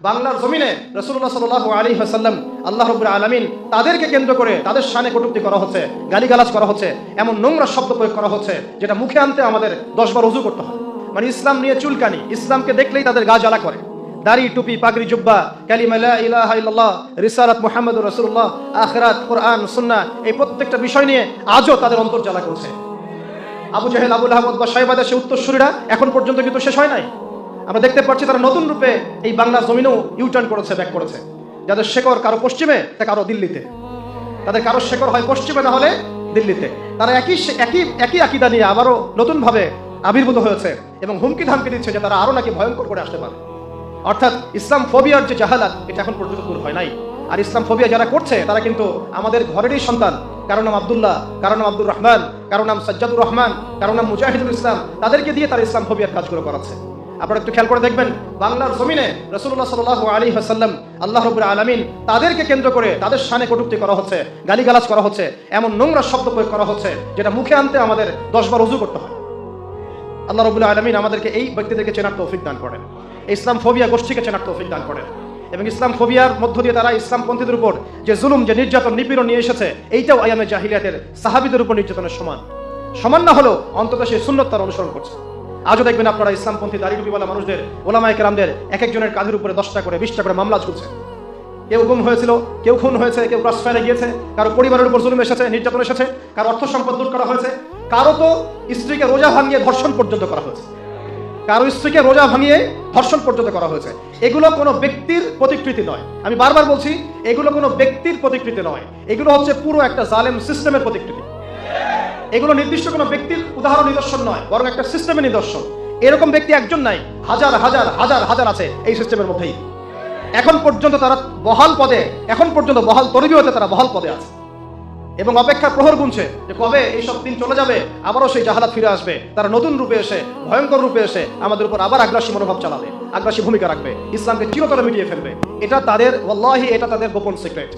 বাংলার জমিনে রাসূলুল্লাহ সাল্লাল্লাহু আলাইহি ওয়াসাল্লাম আল্লাহ রাব্বুল আলামিন তাদেরকে কেন্দ্র করে তাদের শানে কটূক্তি করা হচ্ছে, গালিগালাজ করা হচ্ছে, এমন নোংরা শব্দ প্রয়োগ করা হচ্ছে যেটা মুখে আনতে আমাদের 10 বার ওযু করতে হয়। মানে ইসলাম নিয়ে চুলকানি, ইসলামকে দেখলেই তাদের গা জ্বালা করে। দাড়ি, টুপি, পাগড়ি, জুব্বা, কালিমা লা ইলাহা ইল্লাল্লাহ, রিসালাত মুহাম্মাদুর রাসূলুল্লাহ, আখিরাত, কোরআন, সুন্নাহ, এই প্রত্যেকটা বিষয় নিয়ে আজও তাদের অন্তর জ্বালা করছে। আবু জাহেল, আবু লাহাব বা শাইবাদের সে উত্তরসূরিরা এখন পর্যন্ত কিন্তু শেষ হয় নাই। আমরা দেখতে পাচ্ছি তারা নতুন রূপে এই বাংলার জমিনেও ইউটার্ন করেছে, ব্যাক করেছে। যাদের শেকড় কারো পশ্চিমে, তা কারো দিল্লিতে। তাদের কারো শেকড় হয় পশ্চিমে, না হলে দিল্লিতে। তারা একই আকীদা নিয়ে আবারও নতুনভাবে আবির্ভূত হয়েছে এবং হুমকি ধামকি দিচ্ছে যে তারা আরো নাকি ভয়ঙ্কর করে আসতে পারে। অর্থাৎ ইসলাম ফোবিয়ার যে জাহালাত, এটা এখন পর্যন্ত দূর হয় নাই। আর ইসলাম ফোবিয়া যারা করছে তারা কিন্তু আমাদের ঘরেরই সন্তান। কারো নাম আব্দুল্লাহ, কারো নাম আব্দুর রহমান, কারো নাম সাজ্জাদুর রহমান, কারো নাম মুজাহিদুল ইসলাম। তাদেরকে দিয়ে তারা ইসলাম ফোবিয়ার কাজগুলো করাচ্ছে। আপনারা একটু খেয়াল করে দেখবেন, বাংলার জমিনে রাসূলুল্লাহ সাল্লাল্লাহু আলাইহি ওয়াসাল্লাম আল্লাহ রাব্বুল আলামিন তাদেরকে কেন্দ্র করে তাদের শানে কটূক্তি করা হচ্ছে, গালিগালাজ করা হচ্ছে, এমন নোংরা শব্দ প্রয়োগ করা হচ্ছে যেটা মুখে আনতে আমাদের 10 বার ওযু করতে হয়। আল্লাহ রাব্বুল আলামিন আমাদেরকে এই ব্যক্তিদেরকে চেনার তৌফিক দান করেন, ইসলাম ফোবিয়া গোষ্ঠীকে চেনার তৌফিক দান করেন। এবং ইসলাম ফোবিয়ার মধ্য দিয়ে তারা ইসলামপন্থীদের উপর যে জুলুম, যে নির্যাতন, নিপীড়ন নিয়ে এসেছে, এইটাও আয়ামে জাহিলিয়াতের সাহাবীদের উপর নির্যাতনের সমান না হলেও অন্তত সেই সুন্নত তারা অনুসরণ করছে। আজও দেখবেন আপনারা ইসলামপন্থী দাড়ি টুপিওয়ালা মানুষদের, ওলামায়ে কেরামদের এক একজনের কাঁধের উপরে 10টা করে 20টা করে মামলা ঝুলছে। কেউ গুম হয়েছিল, কেউ খুন হয়েছে, কেউ ক্রসফায়ারে গিয়েছে, কারো পরিবারের উপর জুলুম এসেছে, নির্যাতন এসেছে, কারো অর্থ সম্পদ লুট করা হয়েছে, কারো তো স্ত্রীকে রোজা ভাঙিয়ে ধর্ষণ পর্যন্ত করা হয়েছে, কারো স্ত্রীকে রোজা ভাঙিয়ে ধর্ষণ পর্যন্ত করা হয়েছে। এগুলো কোনো ব্যক্তির প্রতিকৃতি নয়। আমি বারবার বলছি, এগুলো কোনো ব্যক্তির প্রতিকৃতি নয়, এগুলো হচ্ছে পুরো একটা জালেম সিস্টেমের প্রতিকৃতি। এগুলো নির্দিষ্ট কোনো ব্যক্তির উদাহরণ, নিদর্শন নয়, বরং একটা সিস্টেমের নিদর্শন। এরকম ব্যক্তি একজন নাই, হাজার হাজার হাজার হাজার আছে এই সিস্টেমের মধ্যেই। এখন পর্যন্ত তারা বহাল পদে, এখন পর্যন্ত বহাল তরবিয়তে তারা বহাল পদে আছে এবং অপেক্ষার প্রহর গুনছে যে কবে এইসব দিন চলে যাবে, আবারও সেই জাহালাত ফিরে আসবে। তারা নতুন রূপে এসে, ভয়ঙ্কর রূপে এসে আমাদের উপর আবার আগ্রাসী মনোভাব চালাবে, আগ্রাসী ভূমিকা রাখবে, ইসলামকে চিরতরে মিটিয়ে ফেলবে। এটা তাদের, ওয়াল্লাহি এটা তাদের গোপন সিক্রেট,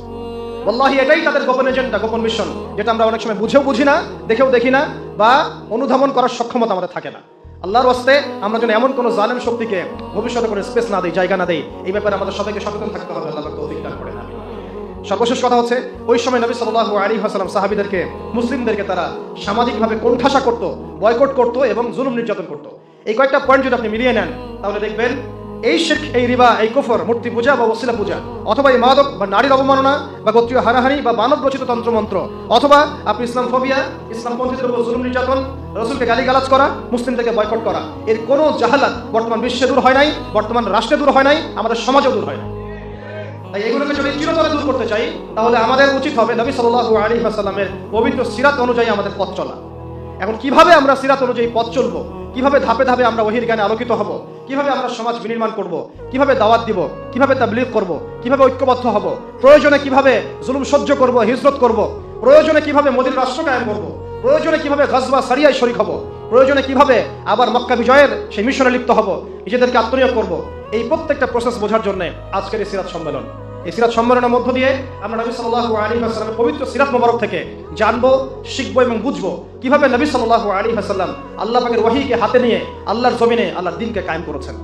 ওয়াল্লাহি এটাই তাদের গোপন এজেন্ডা, গোপন মিশন, যেটা আমরা অনেক সময় বুঝেও বুঝি না, দেখেও দেখি না, বা অনুধাবন করার সক্ষমতা আমাদের থাকে না। আল্লাহর ওয়াস্তে আমরা যেন এমন কোনো জালেম শক্তিকে ভবিষ্যতে কোনো স্পেস না দেই, জায়গা না দেই, এই ব্যাপারে আমাদের সবাইকে সচেতন থাকতে হবে। আল্লাহ তৌফিক দান করেন। সর্বশেষ কথা হচ্ছে, ওই সময় নবী সাল্লাল্লাহু আলাইহি ওয়াসাল্লাম সাহাবীদেরকে, মুসলিমদেরকে তারা সামাজিকভাবে কোণঠাসা করত, বয়কট করত এবং জুলুম নির্যাতন করত। এই কয়েকটা পয়েন্ট যদি আপনি মিলিয়ে নেন, তাহলে দেখবেন এই শিরক, এই রিবা, এই কুফর, মূর্তি পূজা বা ওসিলা পূজা, অথবা এই মাদক বা নারীর অবমাননা বা গোত্রীয় হানাহানি বা মানব রচিত তন্ত্রমন্ত্র, অথবা আপনি ইসলাম ফোবিয়া, ইসলামপন্থীদের উপর জুলুম নির্যাতন, রাসূলকে গালিগালাজ করা, মুসলিমদেরকে বয়কট করা, এর কোনো জাহালাত বর্তমান বিশ্বে দূর হয় নাই, বর্তমান রাষ্ট্রে দূর হয় নাই, আমাদের সমাজেও দূর হয় নাই। তাই এগুলোকে যদি চিরতরে দূর করতে চাই, তাহলে আমাদের উচিত হবে নবী সাল্লাল্লাহু আলাইহি ওয়াসাল্লামের পবিত্র সিরাত অনুযায়ী আমাদের পথ চলা। এখন কিভাবে আমরা সিরাত অনুযায়ী পথ চলবো, কিভাবে ধাপে ধাপে আমরা ওহীর জ্ঞানে আলোকিত হব, কিভাবে আমরা সমাজ বিনির্মাণ করব, কিভাবে দাওয়াত দিব, কিভাবে তাবলীগ করব, কিভাবে ঐক্যবদ্ধ হব, প্রয়োজনে কিভাবে জুলুম সহ্য করব, হিজরত করব, প্রয়োজনে কিভাবে মদিনার রাষ্ট্র কায়েম করব, প্রয়োজনে কিভাবে গজওয়া সারিয়ায় শরীক হব, প্রয়োজনে কিভাবে আবার মক্কা বিজয়ের সেই মিশনে লিপ্ত হব, নিজেদেরকে আত্মনিয়োগ করব, এই প্রত্যেকটা প্রসেস বোঝার জন্য আজকের এই সিরাত সম্মেলন। এই সিরাত সম্মেলনের মধ্য দিয়ে আমরা নবী সাল্লাল্লাহু আলাইহি ওয়াসাল্লামের পবিত্র সিরাত মোবারক থেকে জানবো, শিখবো এবং বুঝবো কিভাবে নবী সাল্লাল্লাহু আলাইহি ওয়াসাল্লাম আল্লাহ পাকের ওহীকে হাতে নিয়ে আল্লাহর জমিনে আল্লাহর দ্বীনকে কায়েম করেছেন।